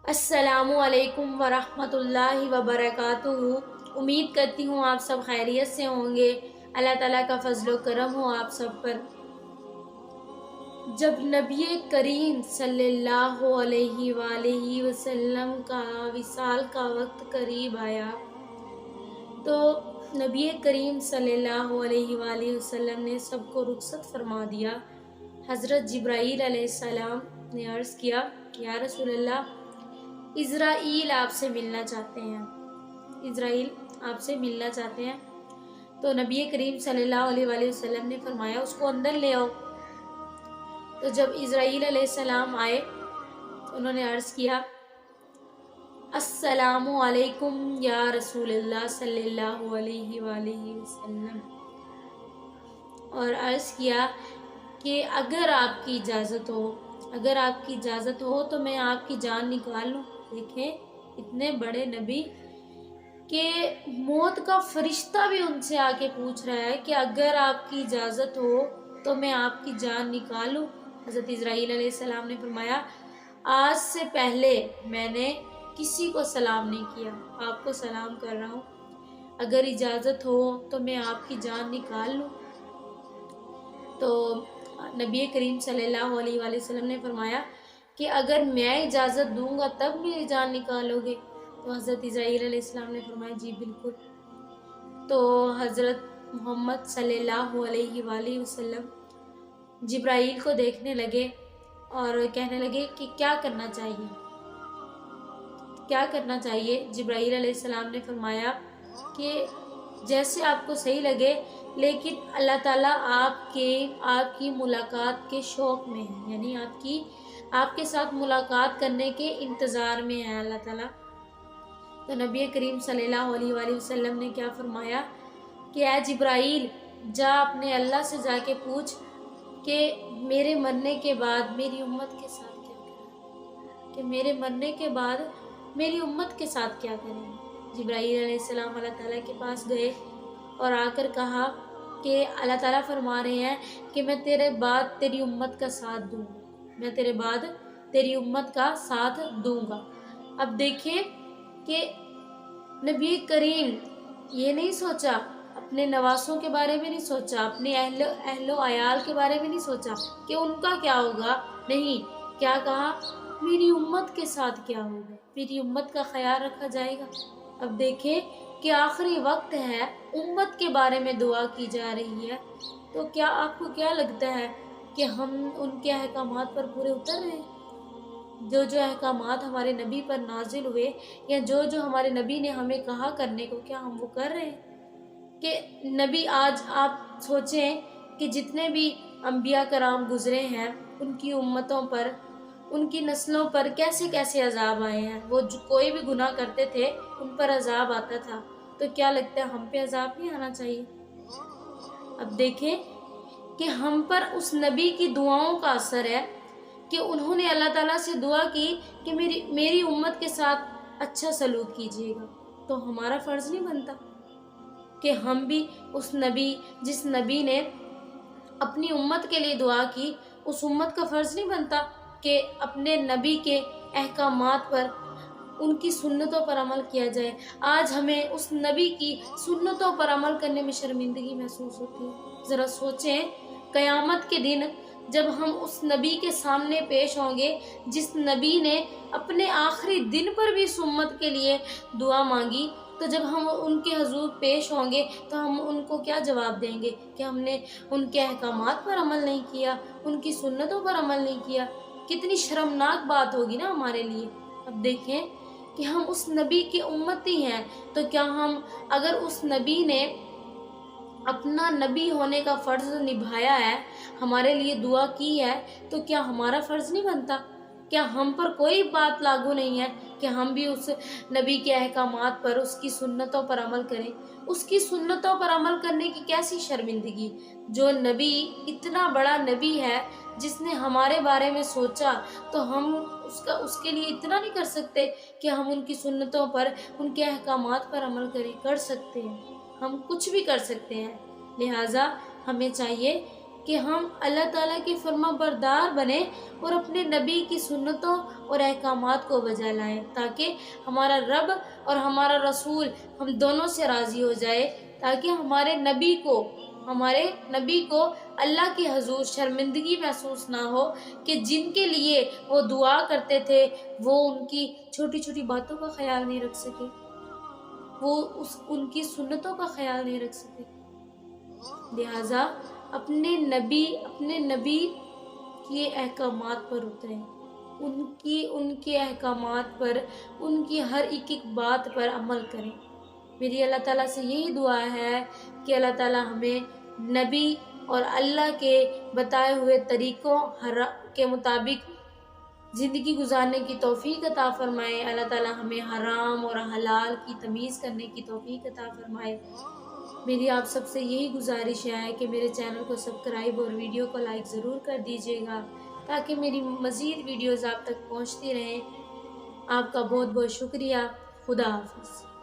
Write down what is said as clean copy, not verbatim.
السلام علیکم ورحمۃ اللہ وبرکاتہ۔ امید کرتی ہوں آپ سب خیریت سے ہوں گے۔ اللہ تعالیٰ کا فضل و کرم ہو آپ سب پر۔ جب نبی کریم صلی اللہ علیہ وآلہ وسلم کا وصال کا وقت قریب آیا تو نبی کریم صلی اللہ علیہ وآلہ وسلم نے سب کو رخصت فرما دیا۔ حضرت جبرائیل علیہ السلام نے عرض کیا، یا رسول اللہ، اسرائیل آپ سے ملنا چاہتے ہیں، اسرائیل آپ سے ملنا چاہتے ہیں۔ تو نبی کریم صلی اللہ علیہ وآلہ وسلم نے فرمایا اس کو اندر لے آؤ۔ تو جب اسرائیل علیہ السلام آئے انہوں نے عرض کیا، السلام علیکم یا رسول اللہ صلی اللہ علیہ وآلہ وسلم، اور عرض کیا کہ اگر آپ کی اجازت ہو تو میں آپ کی جان نکال لوں۔ دیکھیں اتنے بڑے نبی کہ موت کا فرشتہ بھی ان سے آ کے پوچھ رہا ہے کہ اگر آپ کی اجازت ہو تو میں آپ کی جان نکالوں۔ حضرت اسرائیل علیہ السلام نے فرمایا، آج سے پہلے میں نے کسی کو سلام نہیں کیا، آپ کو سلام کر رہا ہوں، اگر اجازت ہو تو میں آپ کی جان نکال لوں۔ تو نبی کریم صلی اللہ علیہ وآلہ وسلم نے فرمایا کہ اگر میں اجازت دوں گا تب میری جان نکالو گے؟ تو حضرت اسرائیل علیہ السلام نے فرمایا، جی بالکل۔ تو حضرت محمد صلی اللہ علیہ وآلہ وسلم جبرائیل کو دیکھنے لگے اور کہنے لگے کہ کیا کرنا چاہیے؟ جبرائیل علیہ السلام نے فرمایا کہ جیسے آپ کو صحیح لگے، لیکن اللہ تعالیٰ آپ کی ملاقات کے شوق میں ہے، یعنی آپ کے ساتھ ملاقات کرنے کے انتظار میں ہے اللہ تعالیٰ۔ تو نبی کریم صلی اللہ علیہ وآلہ وسلم نے کیا فرمایا کہ اے جبرائیل، جا اپنے اللہ سے جا کے پوچھ کہ میرے مرنے کے بعد میری امت کے ساتھ کیا کریں، کہ میرے مرنے کے بعد میری امت کے ساتھ کیا کریں۔ جبرائیل علیہ السلام اللہ تعالیٰ کے پاس گئے اور آ کر کہا کہ اللہ تعالیٰ فرما رہے ہیں کہ میں تیرے بعد تیری امت کا ساتھ دوں گا، میں تیرے بعد تیری امت کا ساتھ دوں گا۔ اب دیکھیں کہ نبی کریم یہ نہیں سوچا، اپنے نواسوں کے بارے میں نہیں سوچا، اپنے اہل و عیال کے بارے میں نہیں سوچا کہ ان کا کیا ہوگا، نہیں، کیا کہا، میری امت کے ساتھ کیا ہوگا، میری امت کا خیال رکھا جائے گا۔ اب دیکھیں کہ آخری وقت ہے، امت کے بارے میں دعا کی جا رہی ہے، تو کیا آپ کو کیا لگتا ہے کہ ہم ان کے احکامات پر پورے اتر رہے ہیں؟ جو احکامات ہمارے نبی پر نازل ہوئے یا جو ہمارے نبی نے ہمیں کہا کرنے کو، کیا ہم وہ کر رہے ہیں؟ کہ نبی، آج آپ سوچیں کہ جتنے بھی انبیاء کرام گزرے ہیں ان کی امتوں پر، ان کی نسلوں پر کیسے کیسے عذاب آئے ہیں، وہ کوئی بھی گناہ کرتے تھے ان پر عذاب آتا تھا، تو کیا لگتا ہے ہم پہ عذاب نہیں آنا چاہیے؟ اب دیکھیں کہ ہم پر اس نبی کی دعاؤں کا اثر ہے کہ انہوں نے اللہ تعالیٰ سے دعا کی کہ میری امت کے ساتھ اچھا سلوک کیجیے گا، تو ہمارا فرض نہیں بنتا کہ ہم بھی اس نبی، جس نبی نے اپنی امت کے لیے دعا کی، اس امت کا فرض نہیں بنتا کہ اپنے نبی کے احکامات پر، ان کی سنتوں پر عمل کیا جائے؟ آج ہمیں اس نبی کی سنتوں پر عمل کرنے میں شرمندگی محسوس ہوتی ہے۔ ذرا سوچیں، قیامت کے دن جب ہم اس نبی کے سامنے پیش ہوں گے جس نبی نے اپنے آخری دن پر بھی اس امت کے لیے دعا مانگی، تو جب ہم ان کے حضور پیش ہوں گے تو ہم ان کو کیا جواب دیں گے کہ ہم نے ان کے احکامات پر عمل نہیں کیا، ان کی سنتوں پر عمل نہیں کیا؟ کتنی شرمناک بات ہوگی نا ہمارے لیے۔ اب دیکھیں کہ ہم اس نبی کی امتی ہیں، تو کیا ہم، اگر اس نبی نے اپنا نبی ہونے کا فرض نبھایا ہے، ہمارے لیے دعا کی ہے، تو کیا ہمارا فرض نہیں بنتا؟ کیا ہم پر کوئی بات لاگو نہیں ہے کہ ہم بھی اس نبی کے احکامات پر، اس کی سنتوں پر عمل کریں؟ اس کی سنتوں پر عمل کرنے کی کیسی شرمندگی؟ جو نبی اتنا بڑا نبی ہے، جس نے ہمارے بارے میں سوچا، تو ہم اس کے لیے اتنا نہیں کر سکتے کہ ہم ان کی سنتوں پر، ان کے احکامات پر عمل کر سکتے ہیں؟ ہم کچھ بھی کر سکتے ہیں۔ لہٰذا ہمیں چاہیے کہ ہم اللہ تعالیٰ کی فرما بردار بنیں اور اپنے نبی کی سنتوں اور احکامات کو بجا لائیں، تاکہ ہمارا رب اور ہمارا رسول ہم دونوں سے راضی ہو جائے، تاکہ ہمارے نبی کو اللہ کے حضور شرمندگی محسوس نہ ہو کہ جن کے لیے وہ دعا کرتے تھے وہ ان کی چھوٹی چھوٹی باتوں کا خیال نہیں رکھ سکے، وہ ان کی سنتوں کا خیال نہیں رکھ سکے۔ لہٰذا اپنے نبی کے احکامات پر اتریں، ان کے احکامات پر، ان کی ہر ایک بات پر عمل کریں۔ میری اللہ تعالیٰ سے یہی دعا ہے کہ اللہ تعالیٰ ہمیں نبی اور اللہ کے بتائے ہوئے طریقوں کے مطابق زندگی گزارنے کی توفیق عطا فرمائے۔ اللہ تعالیٰ ہمیں حرام اور حلال کی تمیز کرنے کی توفیق عطا فرمائے۔ میری آپ سب سے یہی گزارش ہے کہ میرے چینل کو سبسکرائب اور ویڈیو کو لائک ضرور کر دیجیے گا، تاکہ میری مزید ویڈیوز آپ تک پہنچتی رہیں۔ آپ کا بہت بہت شکریہ۔ خدا حافظ۔